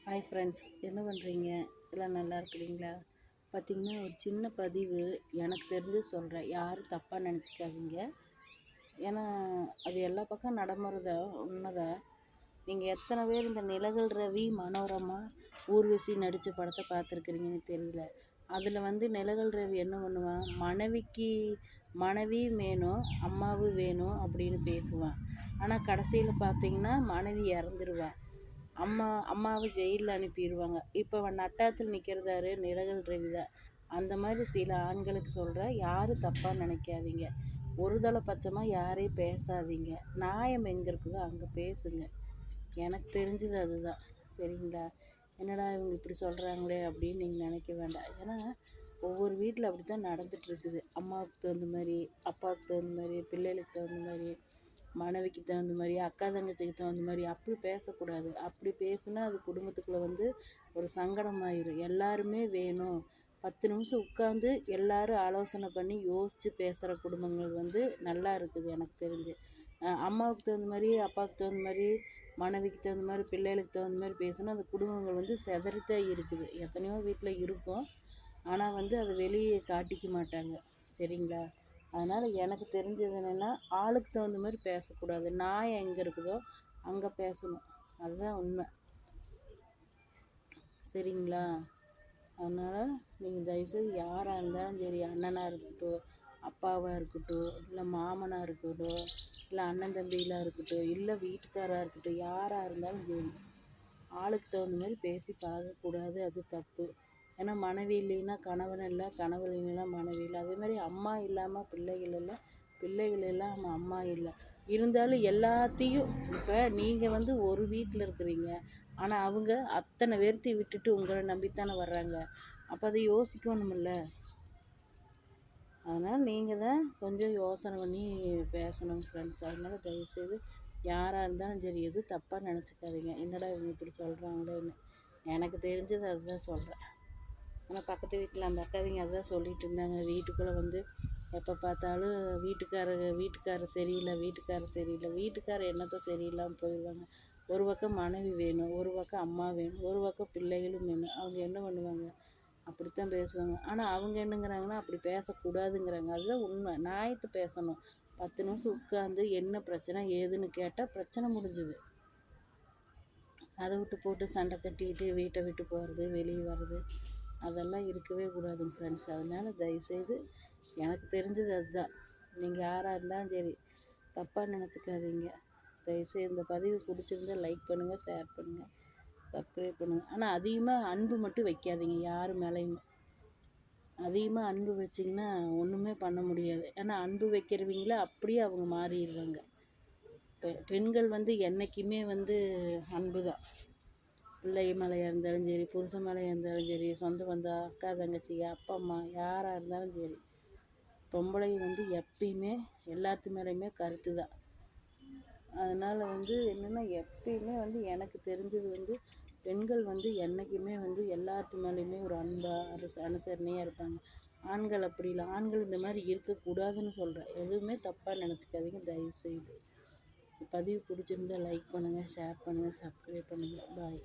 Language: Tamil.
ஹாய் ஃப்ரெண்ட்ஸ், என்ன பண்ணுறீங்க? எல்லாம் நல்லா இருக்கிறீங்களா? பார்த்திங்கன்னா ஒரு சின்ன பதிவு எனக்கு தெரிஞ்சு சொல்கிறேன், யாரும் தப்பாக நினச்சிக்காதீங்க. ஏன்னா அது எல்லா பக்கம் நடைமுறைதா, உண்மைதான். நீங்கள் எத்தனை பேர் இந்த நிலகள் ரவி, மனோரமா, ஊர்வசி நடித்த படத்தை பார்த்துருக்குறீங்கன்னு தெரியல. அதில் வந்து நிலகள் ரவி என்ன பண்ணுவான், மனைவி வேணும், அம்மாவும் வேணும் அப்படின்னு பேசுவான். ஆனால் கடைசியில் பார்த்திங்கன்னா மனைவி இறந்துருவான். அம்மாவை ஜெயிலில் அனுப்பிடுவாங்க. இப்போ அவன் நட்டாத்தில் நிற்கிறதாரு நிலகள் ரவி தான். அந்த மாதிரி சில ஆண்களுக்கு சொல்கிறேன், யாரும் தப்பாக நினைக்காதீங்க. ஒரு பட்சமாக யாரையும் பேசாதீங்க. நியாயம் எங்கே இருக்குதோ அங்கே பேசுங்க. எனக்கு தெரிஞ்சது அதுதான். சரிங்களா? என்னடா இவங்க இப்படி சொல்கிறாங்களே அப்படின்னு நீங்கள் நினைக்க வேண்டாம். ஏன்னா ஒவ்வொரு வீட்டில் அப்படி தான் நடந்துகிட்ருக்குது. அம்மாவுக்கு தகுந்த மாதிரி, அப்பாவுக்கு தகுந்த மாதிரி, பிள்ளைகளுக்கு தகுந்த மாதிரி, மனைவிக்கு தகுந்த மாதிரி, அக்கா தங்கச்சிக்கு தகுந்த மாதிரி அப்படி பேசக்கூடாது. அப்படி பேசுனா அது குடும்பத்துக்குள்ளே வந்து ஒரு சங்கடமாயிடும். எல்லாருமே வேணும், 10 நிமிஷம் உட்காந்து எல்லாரும் ஆலோசனை பண்ணி யோசித்து பேசுகிற குடும்பங்கள் வந்து நல்லா இருக்குது எனக்கு தெரிஞ்சு. அம்மாவுக்கு தகுந்த மாதிரி, அப்பாவுக்கு தகுந்த மாதிரி, மனைவிக்கு தகுந்த மாதிரி, பிள்ளைகளுக்கு தகுந்த மாதிரி பேசுனா அந்த குடும்பங்கள் வந்து சிதறித்தான் இருக்குது. எத்தனையோ வீட்டில் இருக்கும், ஆனால் வந்து அதை வெளியே காட்டிக்க மாட்டாங்க. சரிங்களா? அதனால் எனக்கு தெரிஞ்சது என்னென்னா, ஆளுக்கு தகுந்த மாதிரி பேசக்கூடாது. நாயம் எங்கே இருக்குதோ அங்கே பேசணும். அதுதான் உண்மை. சரிங்களா? அதனால் நீங்கள் தயவுசெய்து யாராக இருந்தாலும் சரி, அண்ணனாக இருக்கட்டும், அப்பாவாக இருக்கட்டும், இல்லை மாமனாக இருக்கட்டும், இல்லை அண்ணன் தம்பிகளாக இருக்கட்டும், இல்லை வீட்டுக்காராக இருக்கட்டும், யாராக இருந்தாலும் சரி, ஆளுக்கு தகுந்த மாதிரி பேசி பார்க்கக்கூடாது. அது தப்பு. ஏன்னா மனைவி இல்லைன்னா கணவன் இல்லை, கணவன் இல்லைன்னா மனைவி இல்லை. அதே மாதிரி அம்மா இல்லாமல் பிள்ளைகள் இல்லை, பிள்ளைகள் இல்லாமல் அம்மா இல்லை. இருந்தாலும் எல்லாத்தையும் இப்போ நீங்கள் வந்து ஒரு வீட்டில் இருக்கிறீங்க, ஆனால் அவங்க அத்தனை பேர்த்தையும் விட்டுட்டு உங்களை நம்பித்தானே வர்றாங்க. அப்போ அதை யோசிக்கணுமில்ல. அதனால் நீங்கள் தான் கொஞ்சம் யோசனை பண்ணி பேசணும் ஃப்ரெண்ட்ஸ். அதனால் தயவுசெய்து யாராக இருந்தாலும் சரி, எதுவும் தப்பாக நினச்சிக்காதீங்க. என்னடா இவங்க இப்படி சொல்கிறாங்களேன்னு. எனக்கு தெரிஞ்சது அதுதான் சொல்கிறேன். ஆனால் பக்கத்து வீட்டில் அந்த அக்காவிங்க அதுதான் சொல்லிகிட்டு இருந்தாங்க. வீட்டுக்குள்ளே வந்து எப்போ பார்த்தாலும் வீட்டுக்காரர் சரியில்லை, வீட்டுக்காரர் என்னத்தை சரியில்லாமல் போயிடுவாங்க. ஒரு பக்கம் மனைவி வேணும், ஒரு பக்கம் அம்மா வேணும், ஒரு பக்கம் பிள்ளைகளும் வேணும். அவங்க என்ன பண்ணுவாங்க? அப்படித்தான் பேசுவாங்க. ஆனால் அவங்க என்னங்கிறாங்கன்னா, அப்படி பேசக்கூடாதுங்கிறாங்க. அதுதான் உண்மை. நியாயத்தை பேசணும். 10 நிமிஷம் உட்காந்து என்ன பிரச்சனை ஏதுன்னு கேட்டால் பிரச்சனை முடிஞ்சுது. அதை விட்டு போட்டு சண்டை கட்டிக்கிட்டு வீட்டை விட்டு போகிறது, வெளியே வர்றது, அதெல்லாம் இருக்கவே கூடாதுங்க ஃப்ரெண்ட்ஸ். அதனால் தயவுசெய்து எனக்கு தெரிஞ்சது அதுதான். நீங்கள் யாராக இருந்தாலும் சரி, தப்பாக நினச்சிக்காதீங்க. தயவுசெய்து இந்த பதிவு பிடிச்சிருந்தா லைக் பண்ணுங்கள், ஷேர் பண்ணுங்கள், சப்ஸ்கிரைப் பண்ணுங்கள். ஆனால் அதிகமாக அன்பு மட்டும் வைக்காதீங்க. யார் மேலேயுமே அதிகமாக அன்பு வச்சிங்கன்னா ஒன்றுமே பண்ண முடியாது. ஏன்னா அன்பு வைக்கிறவங்கள அப்படியே அவங்க மாறிடுவாங்க. பெண்கள் வந்து என்றைக்குமே வந்து அன்பு தான். பிள்ளை மேலேயா இருந்தாலும் சரி, புருஷன் மேலேயா இருந்தாலும் சரி, சொந்த பந்தம், அக்கா தங்கச்சி, அப்பா அம்மா, யாராக இருந்தாலும் சரி, பொம்பளை வந்து எப்பயுமே எல்லாத்து மேலேயுமே கருத்து தான். அதனால் வந்து என்னென்னா, எப்பயுமே வந்து எனக்கு தெரிஞ்சது வந்து பெண்கள் வந்து என்றைக்குமே வந்து எல்லாத்து மேலேயுமே ஒரு அன்பாக அனுசரணையாக இருப்பாங்க. ஆண்கள் அப்படி இல்லை. ஆண்கள் இந்த மாதிரி இருக்கக்கூடாதுன்னு சொல்கிறேன். எதுவுமே தப்பாக நினச்சிக்காதீங்க தயவுசெய்து. பதிவு பிடிச்சிருந்தா லைக் பண்ணுங்கள், ஷேர் பண்ணுங்கள், சப்ஸ்கிரைப் பண்ணுங்கள். பாய்.